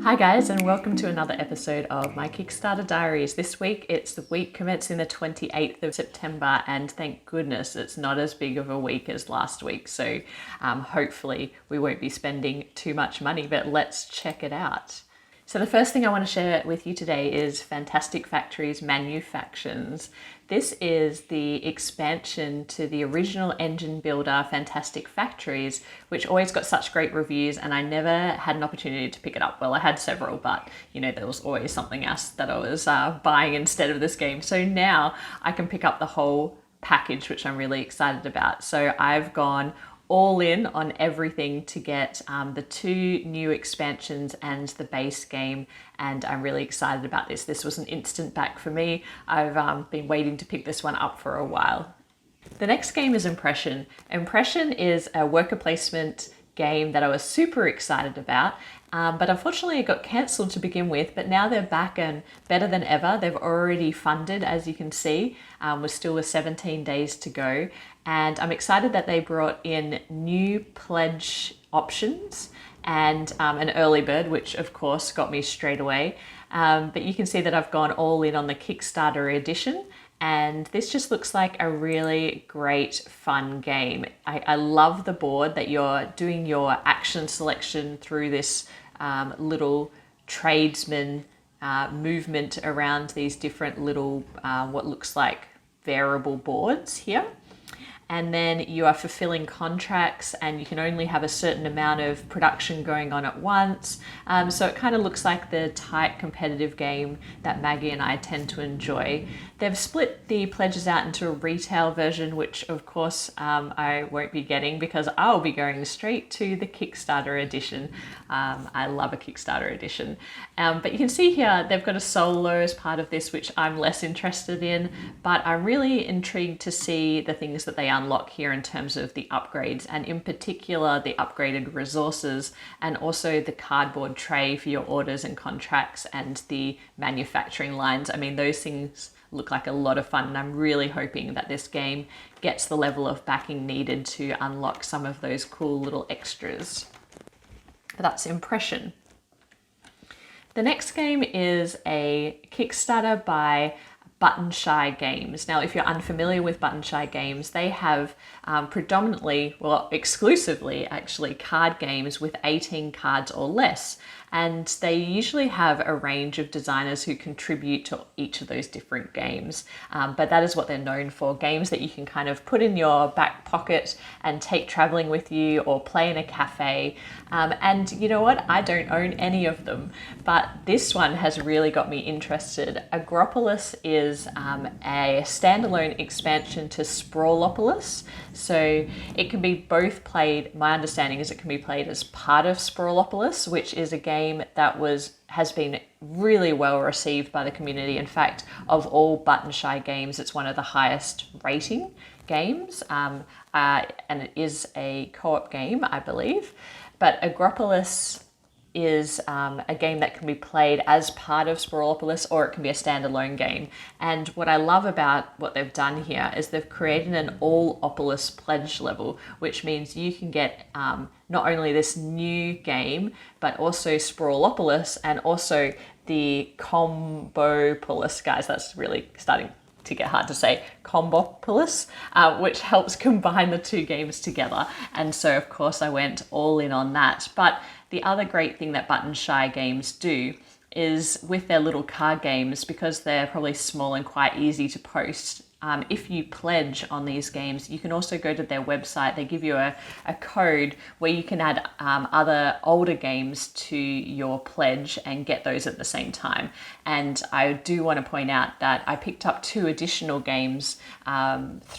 Hi guys, and welcome to another episode of my Kickstarter Diaries. This week it's the week commencing the 28th of September, and thank goodness it's not as big of a week as last week, so hopefully we won't be spending too much money, but let's check it out. So the first thing I want to share with you today is Fantastic Factories Manufactions. This is the expansion to the original engine builder Fantastic Factories, which always got such great reviews, and I never had an opportunity to pick it up. Well, I had several, but you know, there was always something else that I was buying instead of this game. So now I can pick up the whole package, which I'm really excited about. So I've gone all in on everything to get the two new expansions and the base game, and I'm really excited about this. This was an instant back for me. I've been waiting to pick this one up for a while. The next game is Impression. Impression is a worker placement game that I was super excited about, but unfortunately it got cancelled to begin with, but now they're back and better than ever. They've already funded, as you can see. We're still with 17 days to go, and I'm excited that they brought in new pledge options and an early bird, which of course got me straight away. But you can see that I've gone all in on the Kickstarter edition, and this just looks like a really great fun game. I love the board that you're doing your action selection through this little tradesman movement around these different little what looks like variable boards here. And then you are fulfilling contracts, and you can only have a certain amount of production going on at once. So it kind of looks like the tight competitive game that Maggie and I tend to enjoy. They've split the pledges out into a retail version, which of course I won't be getting because I'll be going straight to the Kickstarter edition. I love a Kickstarter edition. But you can see here they've got a solo as part of this, which I'm less interested in, but I'm really intrigued to see the things that they unlock here in terms of the upgrades, and in particular the upgraded resources, and also the cardboard tray for your orders and contracts, and the manufacturing lines. I mean, those things look like a lot of fun, and I'm really hoping that this game gets the level of backing needed to unlock some of those cool little extras. But that's Impression. The next game is a Kickstarter by Button Shy Games. Now, if you're unfamiliar with Button Shy Games, they have predominantly, well, exclusively actually, card games with 18 cards or less. And they usually have a range of designers who contribute to each of those different games. But that is what they're known for, games that you can kind of put in your back pocket and take traveling with you or play in a cafe. And you know what? I don't own any of them, but this one has really got me interested. Agropolis is a standalone expansion to Sprawlopolis. So it can be both played, my understanding is it can be played as part of Sprawlopolis, which is a game that has been really well received by the community. In fact, of all Button Shy games, it's one of the highest rating games, and it is a co-op game, I believe. But Agropolis is a game that can be played as part of Sprawlopolis, or it can be a standalone game. And what I love about what they've done here is they've created an all-opolis pledge level, which means you can get not only this new game, but also Sprawlopolis, and also the Combopolis, guys, that's really starting to get hard to say, Combopolis, which helps combine the two games together. And so of course I went all in on that. But the other great thing that Button Shy Games do is with their little card games, because they're probably small and quite easy to post, if you pledge on these games, you can also go to their website. They give you a code where you can add other older games to your pledge and get those at the same time. And I do want to point out that I picked up 2 additional games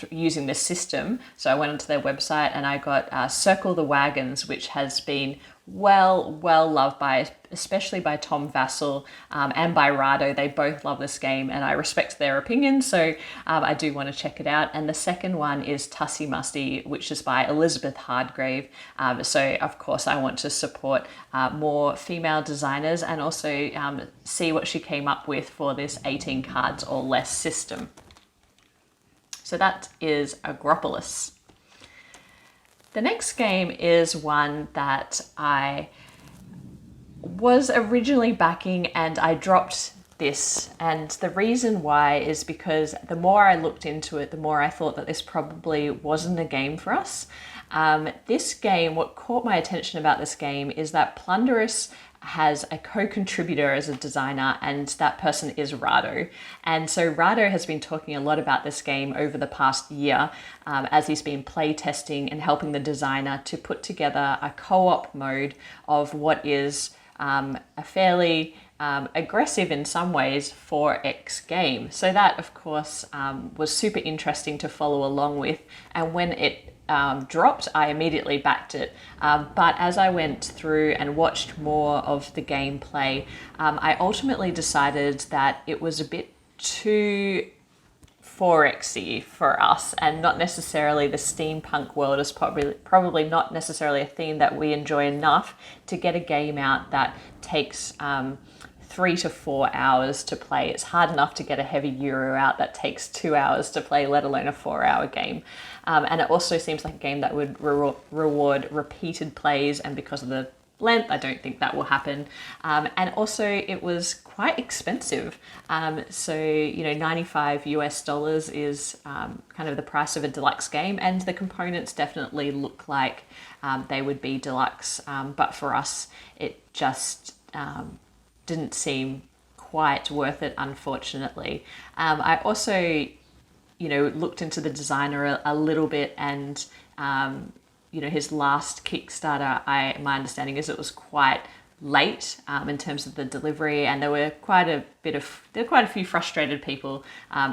using this system. So I went onto their website and I got Circle the Wagons, which has been well loved by, especially by Tom Vassell and by Rado. They both love this game, and I respect their opinion, so I do want to check it out. And the second one is Tussie Musty, which is by Elizabeth Hardgrave. So of course I want to support more female designers, and also see what she came up with for this 18 cards or less system. So that is Agropolis. The next game is one that I was originally backing and I dropped this, and the reason why is because the more I looked into it, the more I thought that this probably wasn't a game for us. This game, what caught my attention about this game is that Plunderous has a co-contributor as a designer, and that person is Rado. And so Rado has been talking a lot about this game over the past year as he's been play testing and helping the designer to put together a co-op mode of what is a fairly aggressive in some ways 4X game. So that, of course, was super interesting to follow along with. And when it dropped, I immediately backed it. But as I went through and watched more of the gameplay, I ultimately decided that it was a bit too 4X-y for us, and not necessarily the steampunk world is probably not necessarily a theme that we enjoy enough to get a game out that takes 3 to 4 hours to play. It's hard enough to get a heavy Euro out that takes 2 hours to play, let alone a 4-hour game. And it also seems like a game that would reward repeated plays, and because of the length, I don't think that will happen. And also it was quite expensive. So, $95 US is kind of the price of a deluxe game, and the components definitely look like they would be deluxe. But for us, it just didn't seem quite worth it, unfortunately. I also, looked into the designer a little bit, and his last Kickstarter, my understanding is it was quite late in terms of the delivery, and there were quite a few frustrated people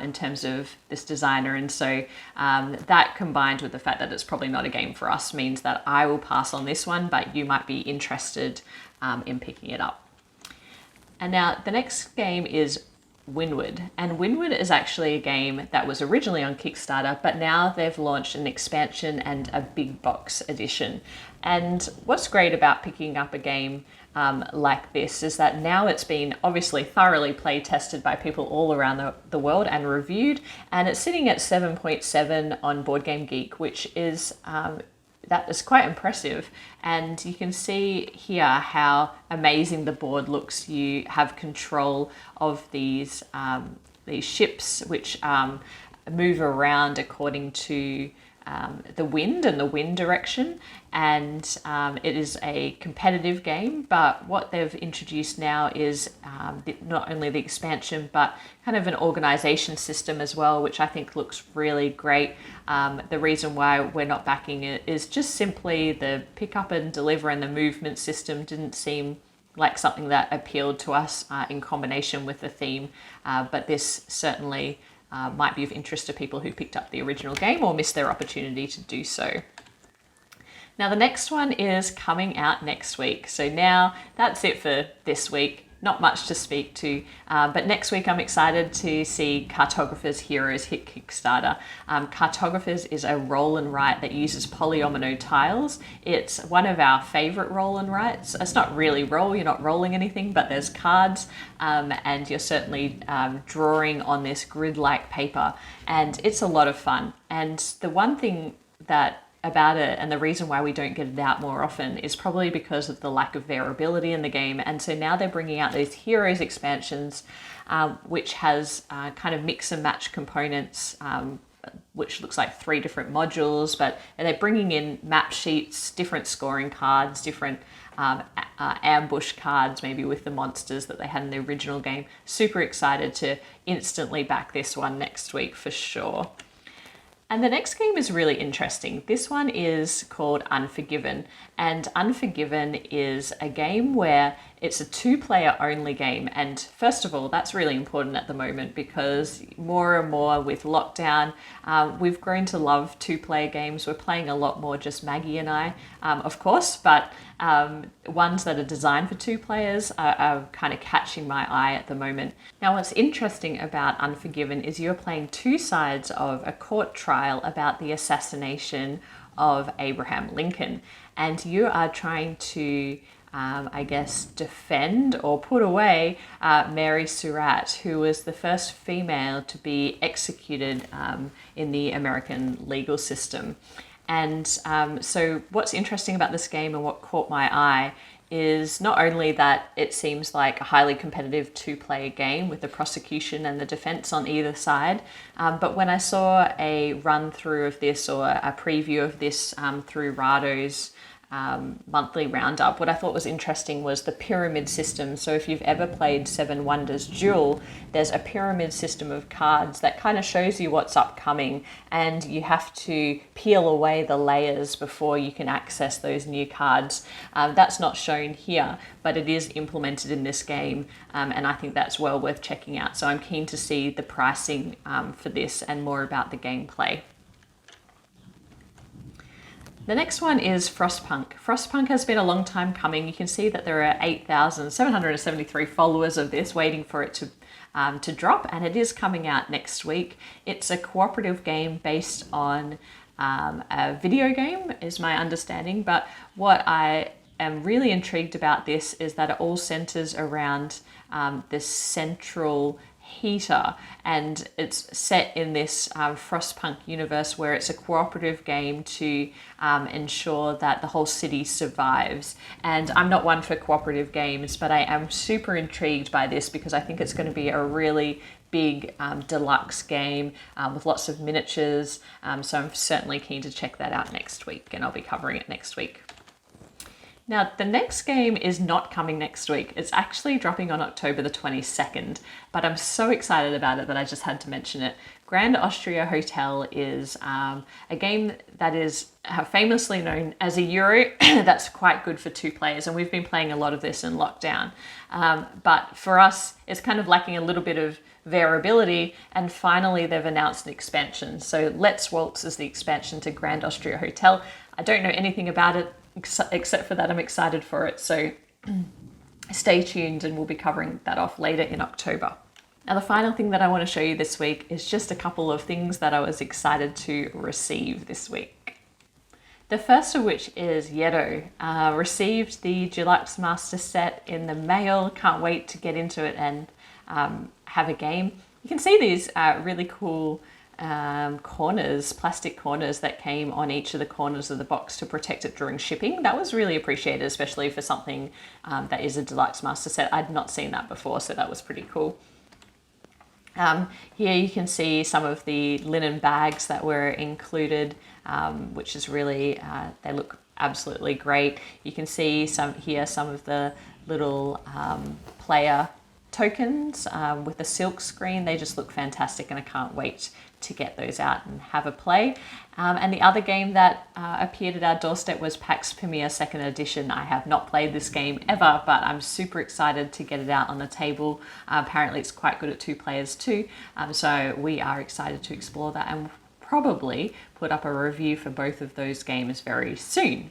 in terms of this designer, and so that combined with the fact that it's probably not a game for us means that I will pass on this one, but you might be interested in picking it up. And now the next game is Windward. And Windward is actually a game that was originally on Kickstarter, but now they've launched an expansion and a big box edition. And what's great about picking up a game like this is that now it's been obviously thoroughly play tested by people all around the world and reviewed, and it's sitting at 7.7 on Board Game Geek, which is that is quite impressive. And you can see here how amazing the board looks. You have control of these ships which move around according to the wind and the wind direction, and it is a competitive game, but what they've introduced now is not only the expansion but kind of an organization system as well, which I think looks really great. The reason why we're not backing it is just simply the pick up and deliver and the movement system didn't seem like something that appealed to us in combination with the theme, but this certainly might be of interest to people who picked up the original game or missed their opportunity to do so. Now the next one is coming out next week. So now that's it for this week. Not much to speak to, but next week I'm excited to see Cartographer's Heroes hit Kickstarter. Cartographer's is a roll and write that uses polyomino tiles. It's one of our favorite roll and writes. It's not really roll, you're not rolling anything, but there's cards, and you're certainly drawing on this grid-like paper, and it's a lot of fun. And the one thing about it, and the reason why we don't get it out more often, is probably because of the lack of variability in the game. And so now they're bringing out these Heroes expansions, which has kind of mix and match components, which looks like 3 different modules, but they're bringing in map sheets, different scoring cards, different ambush cards, maybe with the monsters that they had in the original game. Super excited to instantly back this one next week for sure. And the next game is really interesting. This one is called Unforgiven, and Unforgiven is a game where it's a 2-player only game. And first of all, that's really important at the moment because more and more with lockdown, we've grown to love 2-player games. We're playing a lot more, just Maggie and I, of course, but ones that are designed for 2 players are kind of catching my eye at the moment. Now, what's interesting about Unforgiven is you're playing 2 sides of a court trial about the assassination of Abraham Lincoln, and you are trying to defend or put away Mary Surratt, who was the first female to be executed in the American legal system. And so what's interesting about this game and what caught my eye is not only that it seems like a highly competitive two-player game with the prosecution and the defense on either side, but when I saw a run-through of this or a preview of this through Rado's monthly roundup, what I thought was interesting was the pyramid system. So if you've ever played Seven Wonders Duel, there's a pyramid system of cards that kind of shows you what's upcoming, and you have to peel away the layers before you can access those new cards. That's not shown here, but it is implemented in this game, and I think that's well worth checking out. So I'm keen to see the pricing for this and more about the gameplay. The next one is Frostpunk. Frostpunk has been a long time coming. You can see that there are 8,773 followers of this waiting for it to drop, and it is coming out next week. It's a cooperative game based on a video game, is my understanding, but what I am really intrigued about this is that it all centers around this central heater, and it's set in this Frostpunk universe where it's a cooperative game to ensure that the whole city survives. And I'm not one for cooperative games, but I am super intrigued by this because I think it's going to be a really big deluxe game with lots of miniatures, so I'm certainly keen to check that out next week, and I'll be covering it next week. Now, the next game is not coming next week. It's actually dropping on October the 22nd, but I'm so excited about it that I just had to mention it. Grand Austria Hotel is a game that is famously known as a Euro that's quite good for two players, and we've been playing a lot of this in lockdown. But for us, it's kind of lacking a little bit of variability, and finally they've announced an expansion. So Let's Waltz is the expansion to Grand Austria Hotel. I don't know anything about it, except for that I'm excited for it, so stay tuned and we'll be covering that off later in October. Now, the final thing that I want to show you this week is just a couple of things that I was excited to receive this week. The first of which is Yedo. Received the Deluxe Master Set in the mail. Can't wait to get into it and have a game. You can see these really cool corners, plastic corners that came on each of the corners of the box to protect it during shipping. That was really appreciated, especially for something that is a Deluxe Master Set. I'd not seen that before, so that was pretty cool. Here you can see some of the linen bags that were included, which is really, they look absolutely great. You can see some of the little player tokens with the silk screen. They just look fantastic, and I can't wait to get those out and have a play. And the other game that appeared at our doorstep was Pax Pamir 2nd Edition. I have not played this game ever, but I'm super excited to get it out on the table. Apparently it's quite good at two players too, so we are excited to explore that and probably put up a review for both of those games very soon.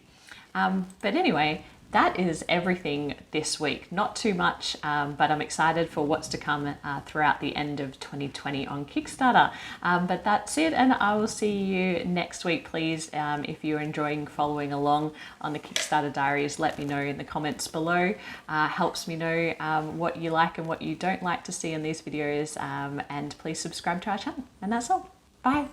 But anyway, that is everything this week. Not too much, but I'm excited for what's to come throughout the end of 2020 on Kickstarter. But that's it, and I will see you next week. Please, if you're enjoying following along on the Kickstarter Diaries, let me know in the comments below. Helps me know what you like and what you don't like to see in these videos, and please subscribe to our channel. And that's all. Bye.